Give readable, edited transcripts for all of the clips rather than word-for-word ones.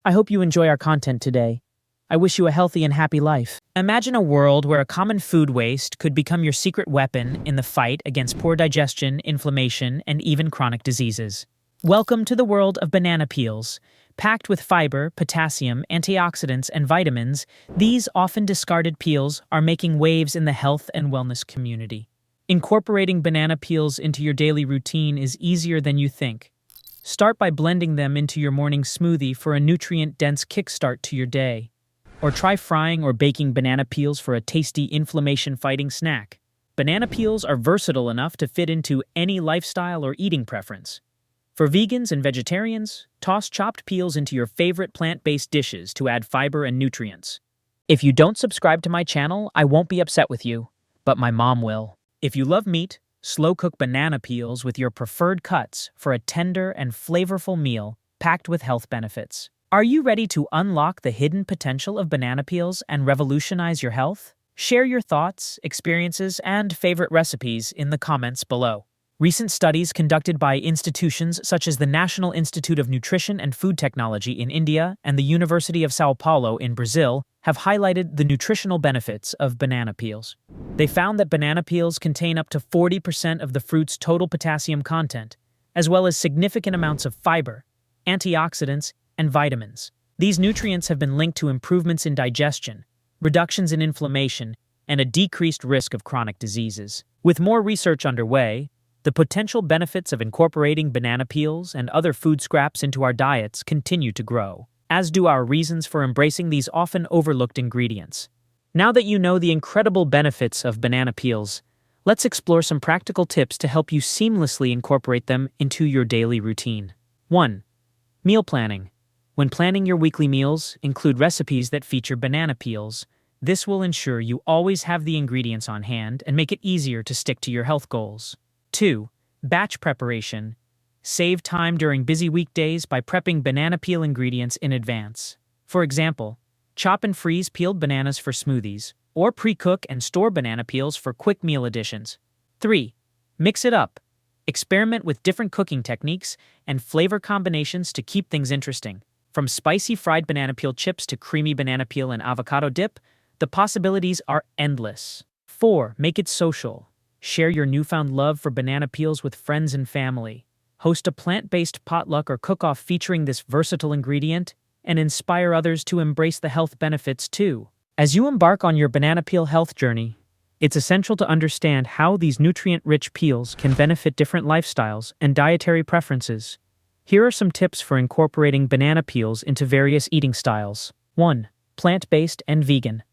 I hope you enjoy our content today. I wish you a healthy and happy life. Imagine a world where a common food waste could become your secret weapon in the fight against poor digestion, inflammation, and even chronic diseases. Welcome to the world of banana peels. Packed with fiber, potassium, antioxidants, and vitamins, these often discarded peels are making waves in the health and wellness community. Incorporating banana peels into your daily routine is easier than you think. Start by blending them into your morning smoothie for a nutrient-dense kickstart to your day. Or try frying or baking banana peels for a tasty inflammation-fighting snack. Banana peels are versatile enough to fit into any lifestyle or eating preference. For vegans and vegetarians, toss chopped peels into your favorite plant-based dishes to add fiber and nutrients. If you don't subscribe to my channel, I won't be upset with you, but my mom will. If you love meat, slow-cook banana peels with your preferred cuts for a tender and flavorful meal packed with health benefits. Are you ready to unlock the hidden potential of banana peels and revolutionize your health? Share your thoughts, experiences, and favorite recipes in the comments below. Recent studies conducted by institutions such as the National Institute of Nutrition and Food Technology in India and the University of São Paulo in Brazil have highlighted the nutritional benefits of banana peels. They found that banana peels contain up to 40% of the fruit's total potassium content, as well as significant amounts of fiber, antioxidants, and vitamins. These nutrients have been linked to improvements in digestion, reductions in inflammation, and a decreased risk of chronic diseases. With more research underway, the potential benefits of incorporating banana peels and other food scraps into our diets continue to grow, as do our reasons for embracing these often overlooked ingredients. Now that you know the incredible benefits of banana peels, let's explore some practical tips to help you seamlessly incorporate them into your daily routine. 1. Meal planning. When planning your weekly meals, include recipes that feature banana peels. This will ensure you always have the ingredients on hand and make it easier to stick to your health goals. 2. Batch preparation. Save time during busy weekdays by prepping banana peel ingredients in advance. For example, chop and freeze peeled bananas for smoothies, or pre-cook and store banana peels for quick meal additions. 3. Mix it up. Experiment with different cooking techniques and flavor combinations to keep things interesting. From spicy fried banana peel chips to creamy banana peel and avocado dip, the possibilities are endless. 4. Make it social. Share your newfound love for banana peels with friends and family. Host a plant-based potluck or cook-off featuring this versatile ingredient and inspire others to embrace the health benefits too. As you embark on your banana peel health journey, it's essential to understand how these nutrient-rich peels can benefit different lifestyles and dietary preferences. Here are some tips for incorporating banana peels into various eating styles. 1. Plant-based and vegan.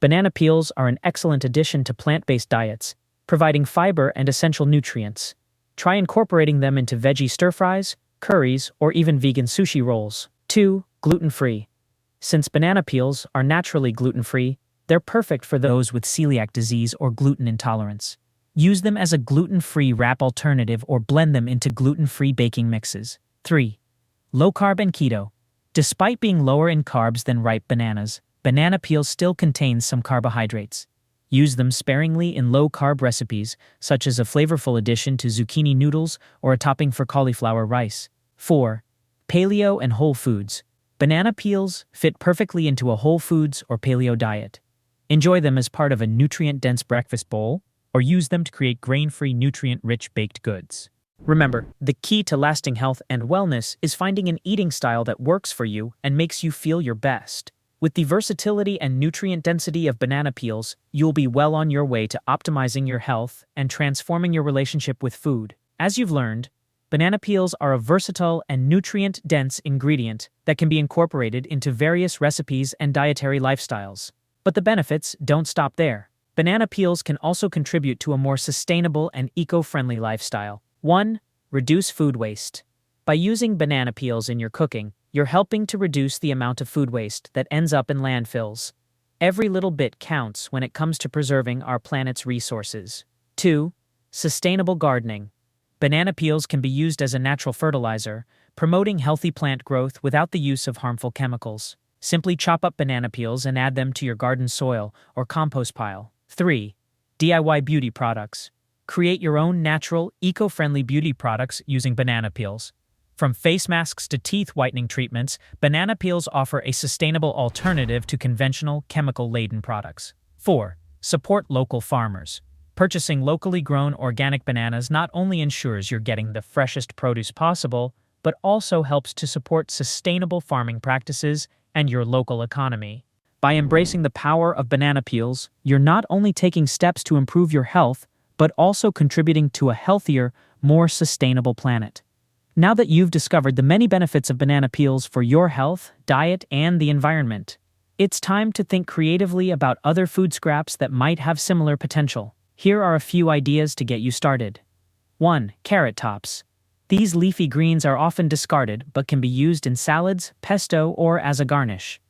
Banana peels are an excellent addition to plant-based diets, providing fiber and essential nutrients. Try incorporating them into veggie stir-fries, curries, or even vegan sushi rolls. 2. Gluten-free. Since banana peels are naturally gluten-free, they're perfect for those with celiac disease or gluten intolerance. Use them as a gluten-free wrap alternative or blend them into gluten-free baking mixes. 3. Low-carb and keto. Despite being lower in carbs than ripe bananas, banana peels still contain some carbohydrates. Use them sparingly in low-carb recipes, such as a flavorful addition to zucchini noodles or a topping for cauliflower rice. 4. Paleo and whole foods. Banana peels fit perfectly into a whole foods or paleo diet. Enjoy them as part of a nutrient-dense breakfast bowl, or use them to create grain-free, nutrient-rich baked goods. Remember, the key to lasting health and wellness is finding an eating style that works for you and makes you feel your best. With the versatility and nutrient density of banana peels, you'll be well on your way to optimizing your health and transforming your relationship with food. As you've learned, banana peels are a versatile and nutrient-dense ingredient that can be incorporated into various recipes and dietary lifestyles. But the benefits don't stop there. Banana peels can also contribute to a more sustainable and eco-friendly lifestyle. 1. Reduce food waste. By using banana peels in your cooking, you're helping to reduce the amount of food waste that ends up in landfills. Every little bit counts when it comes to preserving our planet's resources. 2. Sustainable gardening. Banana peels can be used as a natural fertilizer, promoting healthy plant growth without the use of harmful chemicals. Simply chop up banana peels and add them to your garden soil or compost pile. 3. DIY beauty products. Create your own natural, eco-friendly beauty products using banana peels. From face masks to teeth whitening treatments, banana peels offer a sustainable alternative to conventional chemical-laden products. 4. Support local farmers. Purchasing locally grown organic bananas not only ensures you're getting the freshest produce possible, but also helps to support sustainable farming practices and your local economy. By embracing the power of banana peels, you're not only taking steps to improve your health, but also contributing to a healthier, more sustainable planet. Now that you've discovered the many benefits of banana peels for your health, diet, and the environment, it's time to think creatively about other food scraps that might have similar potential. Here are a few ideas to get you started. 1. Carrot tops. These leafy greens are often discarded but can be used in salads, pesto, or as a garnish.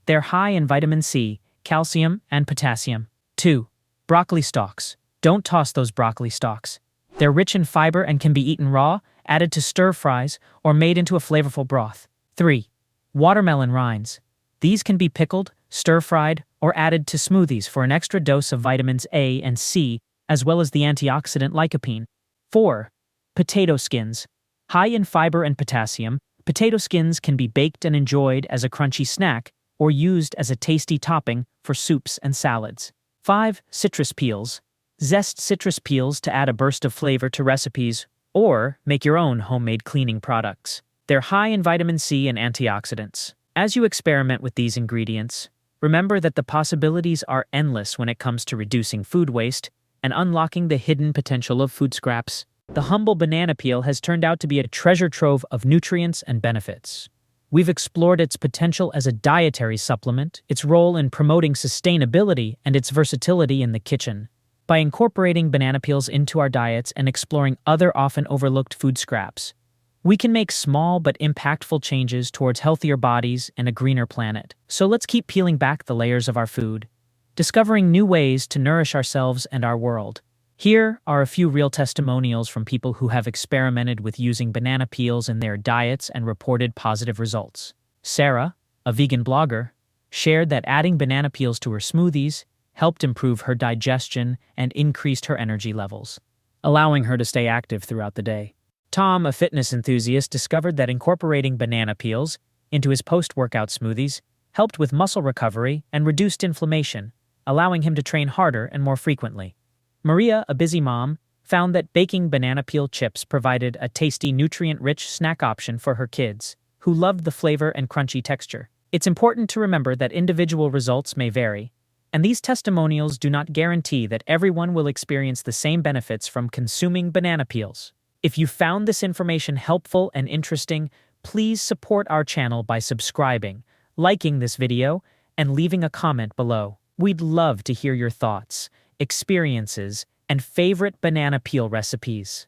They're high in vitamin C, calcium, and potassium. 2. Broccoli stalks. Don't toss those broccoli stalks. They're rich in fiber and can be eaten raw, added to stir-fries, or made into a flavorful broth. 3. Watermelon rinds. These can be pickled, stir-fried, or added to smoothies for an extra dose of vitamins A and C, as well as the antioxidant lycopene. 4. Potato skins. High in fiber and potassium, potato skins can be baked and enjoyed as a crunchy snack or used as a tasty topping for soups and salads. 5. Citrus peels. Zest citrus peels to add a burst of flavor to recipes, or make your own homemade cleaning products. They're high in vitamin C and antioxidants. As you experiment with these ingredients, remember that the possibilities are endless when it comes to reducing food waste and unlocking the hidden potential of food scraps. The humble banana peel has turned out to be a treasure trove of nutrients and benefits. We've explored its potential as a dietary supplement, its role in promoting sustainability, and its versatility in the kitchen. By incorporating banana peels into our diets and exploring other often overlooked food scraps, we can make small but impactful changes towards healthier bodies and a greener planet. So let's keep peeling back the layers of our food, discovering new ways to nourish ourselves and our world. Here are a few real testimonials from people who have experimented with using banana peels in their diets and reported positive results. Sarah, a vegan blogger, shared that adding banana peels to her smoothies helped improve her digestion and increased her energy levels, allowing her to stay active throughout the day. Tom, a fitness enthusiast, discovered that incorporating banana peels into his post-workout smoothies helped with muscle recovery and reduced inflammation, allowing him to train harder and more frequently. Maria, a busy mom, found that baking banana peel chips provided a tasty, nutrient-rich snack option for her kids, who loved the flavor and crunchy texture. It's important to remember that individual results may vary, and these testimonials do not guarantee that everyone will experience the same benefits from consuming banana peels. If you found this information helpful and interesting, please support our channel by subscribing, liking this video, and leaving a comment below. We'd love to hear your thoughts, experiences, and favorite banana peel recipes.